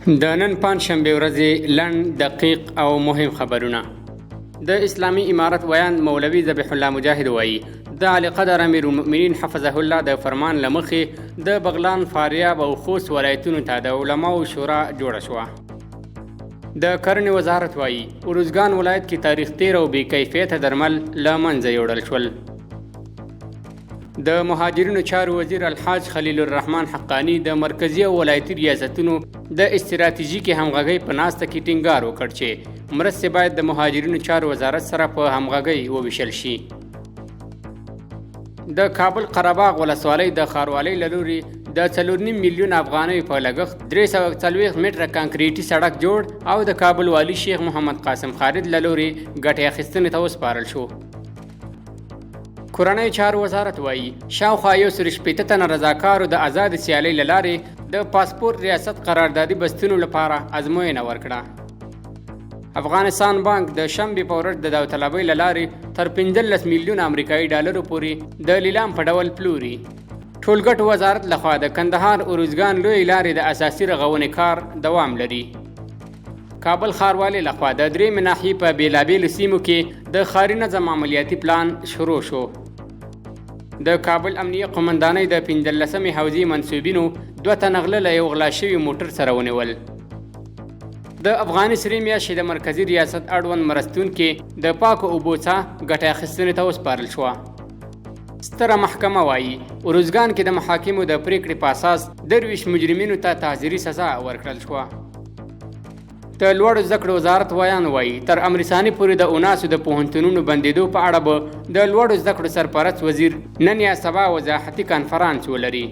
د نن پنځشنبه ورځې لنډ دقیق او مهم خبرونه. د اسلامي امارت ویان مولوي ذبیح الله مجاهد وایي د علی قدر امیر المؤمنین حفظه الله د فرمان لمخې د بغلان، فاریاب او خوست ولایتونو ته د علماو شورا جوړه شوه. د کرنې وزارت وایي ارزګان ولایت کې تاریخ تیر او بې کیفیته درمل له منځه یوړل شول. د مهاجرینو چارو وزیر الحاج خلیل الرحمن حقانی د مرکزی او ولایتي ریاستونو د استراتیژیکې همغږۍ په ناسته کې ټینګار وکړ چې مرستې باید د مهاجرینو چارو وزارت سره په همغږۍ وویشل شي. د کابل قرهباغ ولسوالۍ د ښاروالۍ له لورې د 4.5 میلیون افغانیو په لګښت 340 متره کانکریټي سړک جوړ او د کابل والی شیخ محمد قاسم خالد له لورې ګټې اخیستنې ته وسپارل شو. کورنۍ چارو وزارت وایي شاوخوا 160 تنه رضاکارو د آزاد سیالۍ له لارې د پاسپورت ریاست قراردادي بستونو لپاره ازموینه ورکړه. افغانستان بانک د شنبې په ورځ د داوطلبۍ له لارې تر 15 میلیون امریکایي ډالرو پورې د لیلام په ډول پلوري. ټولګټو وزارت لخوا د کندهار ارزګان لوی لارې د اساسي رغونې کار دوام لري. کابل ښاروالۍ لخوا د درېیمې ناحیې په بېلابېلو سیمو کې د ښاري نظم عملیاتي پلان شروع شو. د کابل امنیه قومندانۍ د 15مې حوزې منصوبینو 2 تنه غله له یو غلا شوي موټر سره ونیول. د افغاني سرې میاشتې د مرکزي ریاست اړوند مرستونکې د پاکو اوبو څخه ګټې اخیستنې ته وسپارل شوه. ستره محکمه وایي ارزګان کې د محاکمو د پریکړې په اساس 23 مجرمینو ته تعزیري سزا ورکړل شوه. د لوړو زده کړو وزارت ویان وایي تر امرساني پورې د 19 د پوهنتونونو بندېدو په اړه به د لوړو زده کړو سرپرست وزیر نن یا سبا وضاحتي کنفرانس ولري.